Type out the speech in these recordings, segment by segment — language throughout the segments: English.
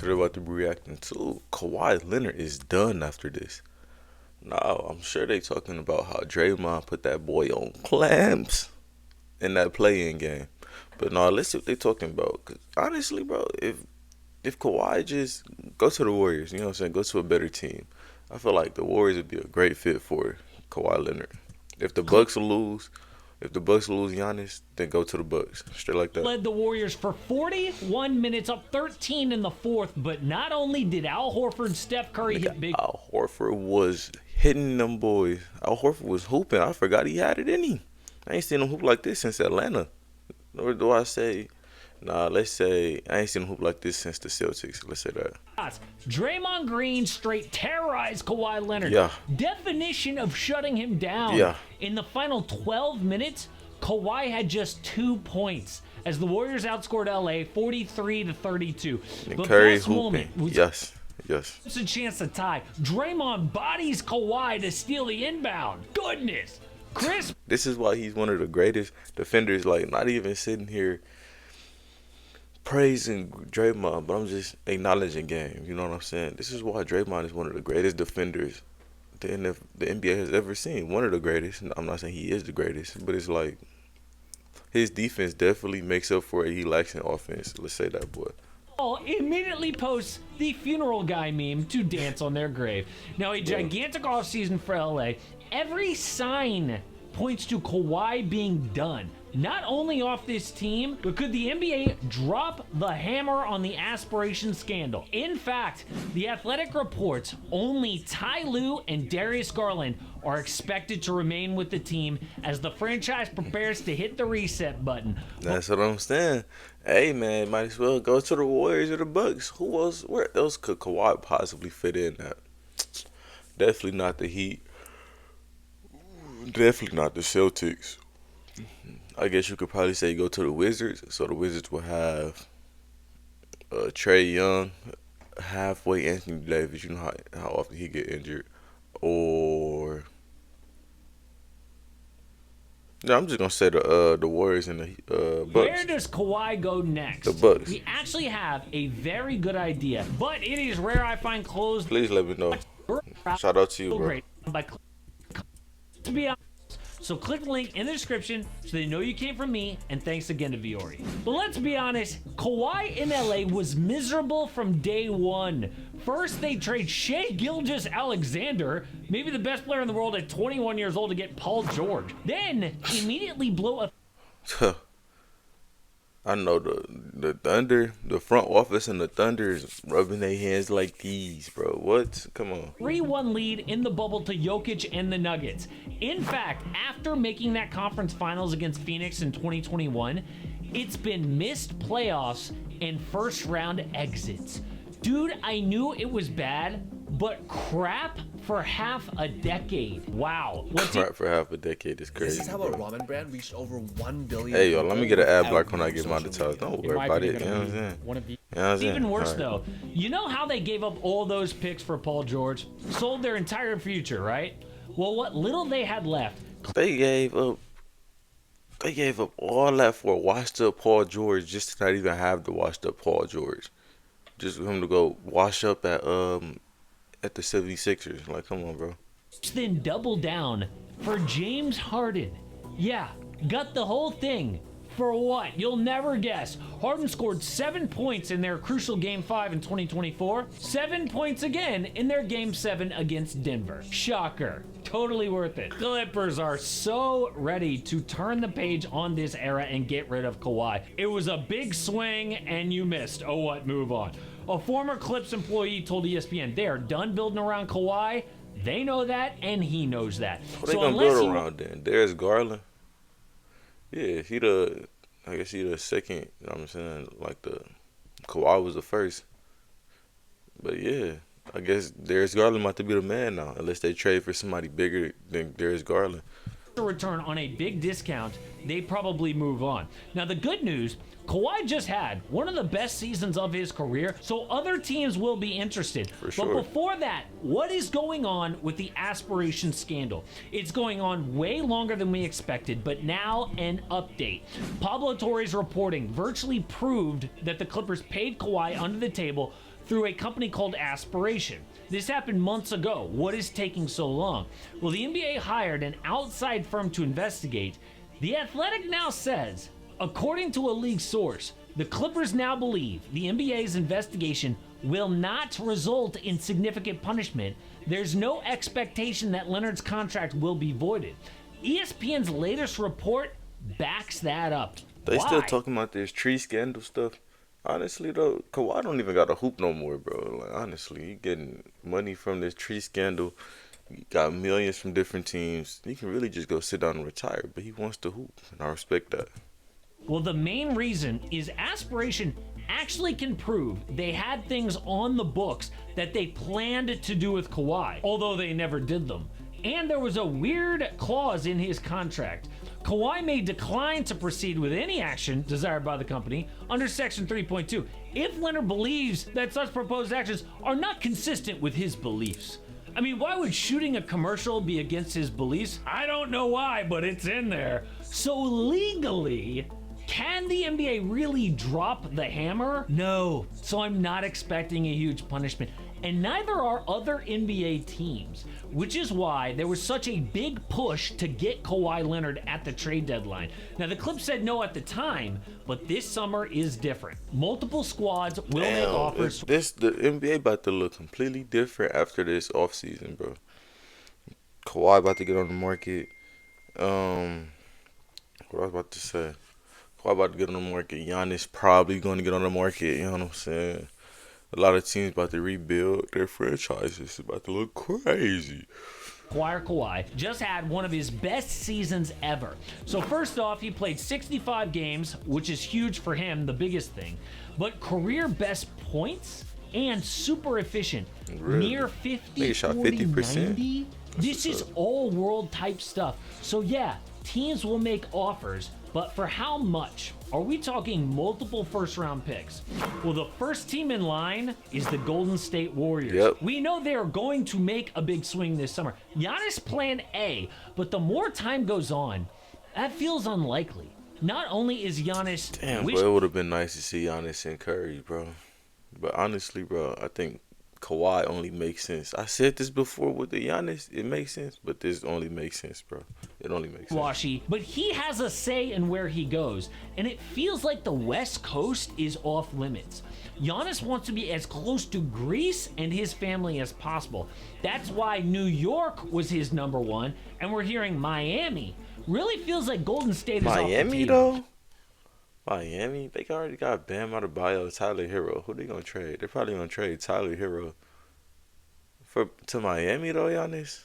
they're about to be reacting to. Kawhi Leonard is done after this. Now, I'm sure they talking about how Draymond put that boy on clamps in that play-in game. But no, let's see what they talking about. 'Cause honestly, bro, if Kawhi just go to the Warriors, you know what I'm saying, go to a better team, I feel like the Warriors would be a great fit for Kawhi Leonard. If the Bucks lose, if the Bucks lose Giannis, then go to the Bucks. Straight like that. Led the Warriors for 41 minutes, up 13 in the fourth. But not only did Al Horford, Steph Curry hit big. Al Horford was hitting them boys. Al Horford was hooping. I forgot he had it in him. I ain't seen him hoop like this since Atlanta. Nor do I say, nah, let's say, I ain't seen him hoop like this since the Celtics. Let's say that. Draymond Green straight terrorized Kawhi Leonard. Yeah. Definition of shutting him down. Yeah. In the final 12 minutes, Kawhi had just 2 points as the Warriors outscored LA 43-32. And The Curry best hooping. moment was Yes. it's a chance to tie. Draymond bodies Kawhi to steal the inbound. Goodness. Chris. This is why he's one of the greatest defenders. Like, not even sitting here praising Draymond, but I'm just acknowledging game. You know what I'm saying? This is why Draymond is one of the greatest defenders the NBA has ever seen. One of the greatest. I'm not saying he is the greatest, but it's like his defense definitely makes up for what he lacks in offense. Let's say that, boy. Immediately posts the funeral guy meme to dance on their grave. Now, a gigantic offseason for LA. Every sign points to Kawhi being done. Not only off this team, but could the NBA drop the hammer on the aspiration scandal? In fact, The Athletic reports only Ty Lue and Darius Garland are expected to remain with the team as the franchise prepares to hit the reset button. That's what I'm saying. Hey, man, might as well go to the Warriors or the Bucks. Who else? Where else could Kawhi possibly fit in at? Definitely not the Heat. Definitely not the Celtics. I guess you could probably say go to the Wizards. So the Wizards will have Trae Young, halfway Anthony Davis. You know how often he get injured. Or yeah, I'm just gonna say the Warriors and the Bucks. Where does Kawhi go next? The Bucks. We actually have a very good idea, but it is rare I find clothes. Please let me know. Shout out to you, bro. Great. To be honest. So click the link in the description so they know you came from me, and thanks again to Viore. But let's be honest, Kawhi in LA was miserable from day one. First, they trade Shai Gilgeous-Alexander, maybe the best player in the world at 21 years old, to get Paul George. Then, immediately blow a I know the Thunder, the front office and the Thunder is rubbing their hands like these, bro. What? Come on. 3-1 lead in the bubble to Jokic and the Nuggets. In fact, after making that conference finals against Phoenix in 2021, it's been missed playoffs and first round exits. Dude, I knew it was bad, but crap for half a decade. Wow. Crap for half a decade is crazy. This is how a ramen brand reached over 1 billion. Hey, yo, let me get an ad block when I get my details. Don't worry about it. You know what I'm saying? One of the You know what I'm saying? Even worse, All right. though, you know how they gave up all those picks for Paul George? Sold their entire future, right? Well, what little they had left. They gave up all that for a washed up Paul George just to not even have the washed up Paul George. Just for him to go wash up at the 76ers. Like, come on, bro. Then double down for James Harden. Yeah, got the whole thing. For what? You'll never guess. Harden scored 7 points in their crucial Game 5 in 2024. 7 points again in their Game 7 against Denver. Shocker. Totally worth it. Clippers are so ready to turn the page on this era and get rid of Kawhi. It was a big swing and you missed. Oh, what? Move on. A former Clips employee told ESPN they are done building around Kawhi. They know that and he knows that. What they gonna build around then? Darius Garland? Yeah, I guess he the second, you know what I'm saying? Like Kawhi was the first. But yeah, I guess Darius Garland might be the man now, unless they trade for somebody bigger than Darius Garland. Return on a big discount, they probably move on. Now the good news, Kawhi just had one of the best seasons of his career, so other teams will be interested. For sure. But before that, what is going on with the aspiration scandal? It's going on way longer than we expected, but now an update. Pablo Torre's reporting virtually proved that the Clippers paid Kawhi under the table through a company called Aspiration. This happened months ago. What is taking so long? Well, the NBA hired an outside firm to investigate. The Athletic now says, according to a league source, the Clippers now believe the NBA's investigation will not result in significant punishment. There's no expectation that Leonard's contract will be voided. ESPN's latest report backs that up. They Why? still talking about this tree scandal stuff. Honestly, though, Kawhi don't even got a hoop no more, bro. Like, honestly, he getting money from this tree scandal. He got millions from different teams. He can really just go sit down and retire, but he wants to hoop, and I respect that. Well, the main reason is Aspiration actually can prove they had things on the books that they planned to do with Kawhi, although they never did them. And there was a weird clause in his contract. Kawhi may decline to proceed with any action desired by the company under Section 3.2 if Leonard believes that such proposed actions are not consistent with his beliefs. I mean, why would shooting a commercial be against his beliefs? I don't know why, but it's in there. So legally, can the NBA really drop the hammer? No. So I'm not expecting a huge punishment. And neither are other NBA teams, which is why there was such a big push to get Kawhi Leonard at the trade deadline. Now, the Clips said no at the time, but this summer is different. Multiple squads will make offers. The NBA about to look completely different after this offseason, bro. Kawhi about to get on the market. What I was about to say. Kawhi about to get on the market. Giannis probably going to get on the market. You know what I'm saying? A lot of teams about to rebuild their franchises. It's about to look crazy. Kawhi just had one of his best seasons ever. So first off, he played 65 games, which is huge for him, the biggest thing. But career best points and super efficient. Really? Near 50, He shot 40, 50%. 90. This is all world type stuff. So yeah, teams will make offers, but for how much? Are we talking multiple first-round picks? Well, the first team in line is the Golden State Warriors. Yep. We know they are going to make a big swing this summer. Giannis plan A, but the more time goes on, that feels unlikely. Not only is Giannis... Damn, bro, it would have been nice to see Giannis and Curry, bro. But honestly, bro, I think Kawhi only makes sense. I said this before with the Giannis. It makes sense, but this only makes sense, bro. It only makes sense. Washy, but he has a say in where he goes, and it feels like the West Coast is off limits. Giannis wants to be as close to Greece and his family as possible. That's why New York was his number one, and we're hearing Miami. Really feels like Golden State is off the Miami, table. though? Miami? They already got Bam Adebayo, Tyler Hero. Who they going to trade? They're probably going to trade Tyler Hero to Miami, though, Giannis?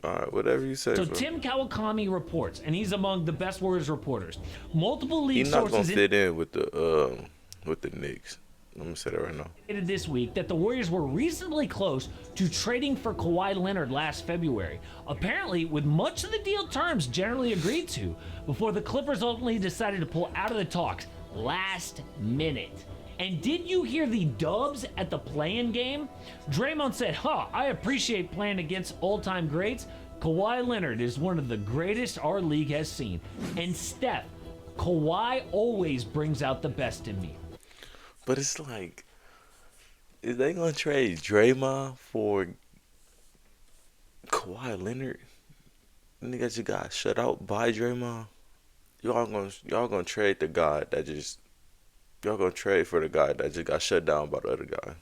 All right, whatever you say, So bro. Tim Kawakami reports, and he's among the best Warriors reporters. Multiple league He's not sources gonna fit in with the Knicks. I'm gonna say that right now. indicated this week that the Warriors were reasonably close to trading for Kawhi Leonard last February, apparently with much of the deal terms generally agreed to, before the Clippers ultimately decided to pull out of the talks last minute. And did you hear the dubs at the play-in game? Draymond said, I appreciate playing against all-time greats. Kawhi Leonard is one of the greatest our league has seen. And Steph, Kawhi always brings out the best in me. But it's like, is they gonna trade Draymond for Kawhi Leonard? Nigga just got shut out by Draymond. Y'all gonna trade the guy that just. Y'all gonna trade for the guy that just got shut down by the other guy.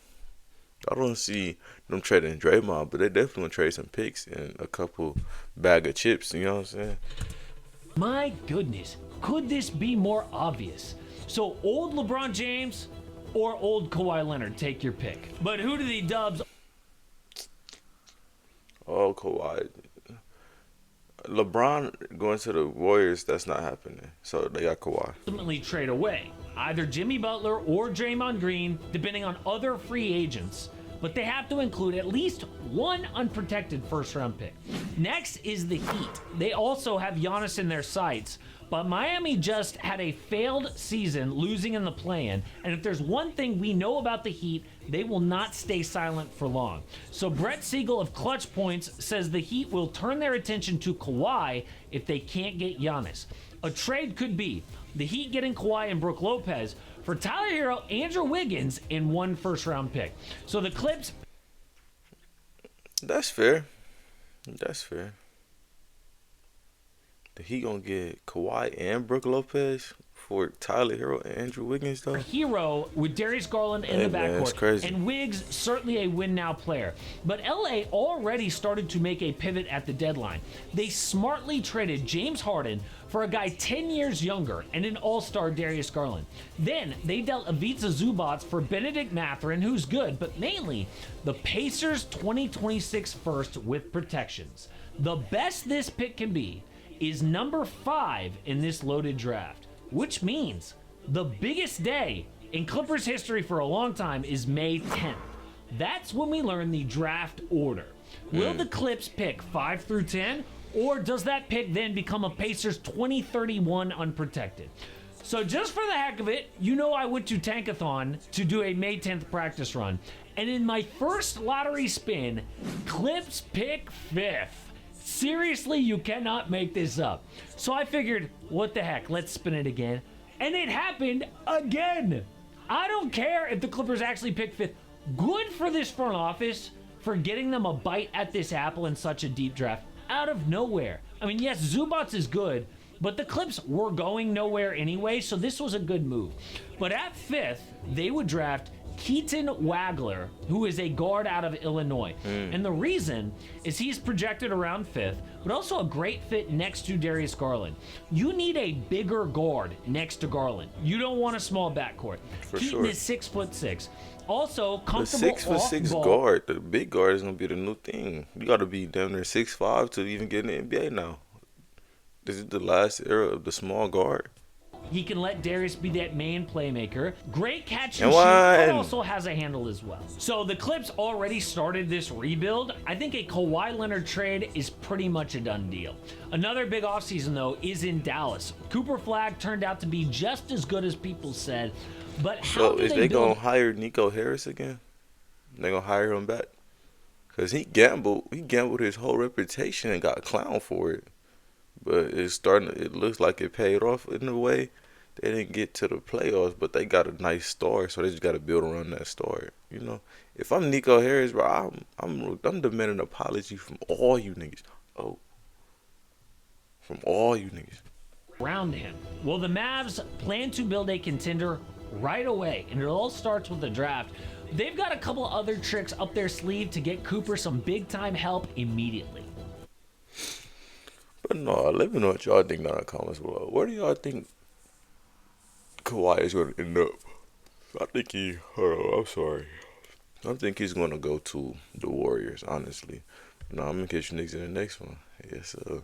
I don't see them trading Draymond, but they definitely gonna trade some picks and a couple bag of chips, you know what I'm saying? My goodness, could this be more obvious? So old LeBron James or old Kawhi Leonard, take your pick. But who do the dubs Oh, Kawhi. LeBron going to the Warriors, that's not happening. So they got Kawhi. ultimately trade away? Either Jimmy Butler or Draymond Green, depending on other free agents. But they have to include at least one unprotected first-round pick. Next is the Heat. They also have Giannis in their sights, but Miami just had a failed season losing in the play-in, and if there's one thing we know about the Heat, they will not stay silent for long. So Brett Siegel of Clutch Points says the Heat will turn their attention to Kawhi if they can't get Giannis. A trade could be the Heat getting Kawhi and Brook Lopez for Tyler Hero, Andrew Wiggins, and 1 first-round pick. So the Clips. That's fair. That's fair. He gonna get Kawhi and Brook Lopez for Tyler Hero and Andrew Wiggins though? Hero with Darius Garland in the Man, that's backcourt, crazy. and Wiggs certainly a win-now player. But LA already started to make a pivot at the deadline. They smartly traded James Harden for a guy 10 years younger and an all-star Darius Garland. Then they dealt Ivica Zubac for Benedict Mathurin, who's good, but mainly the Pacers 2026 first with protections. The best this pick can be is number 5 in this loaded draft, which means the biggest day in Clippers history for a long time is May 10th. That's when we learn the draft order. Will the Clips pick 5 through 10, or does that pick then become a Pacers 2031 unprotected? So just for the heck of it, you know I went to Tankathon to do a May 10th practice run, and in my first lottery spin, Clips pick 5th. Seriously, you cannot make this up. So I figured, what the heck, let's spin it again. And it happened again. I don't care if the Clippers actually pick 5th. Good for this front office for getting them a bite at this apple in such a deep draft out of nowhere. I mean, yes, Zubac is good, but the Clips were going nowhere anyway, so this was a good move. But at 5th, they would draft Keaton Wagler, who is a guard out of Illinois. And the reason is he's projected around 5th, but also a great fit next to Darius Garland. You need a bigger guard next to Garland. You don't want a small backcourt. For Keaton sure. is 6'6". Also The comfortable 6'6" off-ball. guard, the big guard is gonna be the new thing. You gotta be down there 6'5" to even get in the NBA now. This is the last era of the small guard. He can let Darius be that main playmaker. Great catch and And shoot, but one. also has a handle as well. So the Clips already started this rebuild. I think a Kawhi Leonard trade is pretty much a done deal. Another big offseason, though, is in Dallas. Cooper Flagg turned out to be just as good as people said, but how So do is they they build? gonna hire Nico Harris again? They gonna hire him back? Cause he gambled his whole reputation and got clowned for it. But it looks like it paid off in a way. They didn't get to the playoffs, but they got a nice star, so they just got to build around that star. You know, if I'm Nico Harris, bro, I'm demanding an apology from all you niggas. Oh, from all you niggas. Around him. Well, the Mavs plan to build a contender right away, and it all starts with the draft. They've got a couple other tricks up their sleeve to get Cooper some big-time help immediately. But no, let me know what y'all think down in the comments below. Where do y'all think Kawhi is going to end up? I think I'm sorry. I think he's going to go to the Warriors, honestly. I'm going to catch you niggas in the next one. Yes, sir.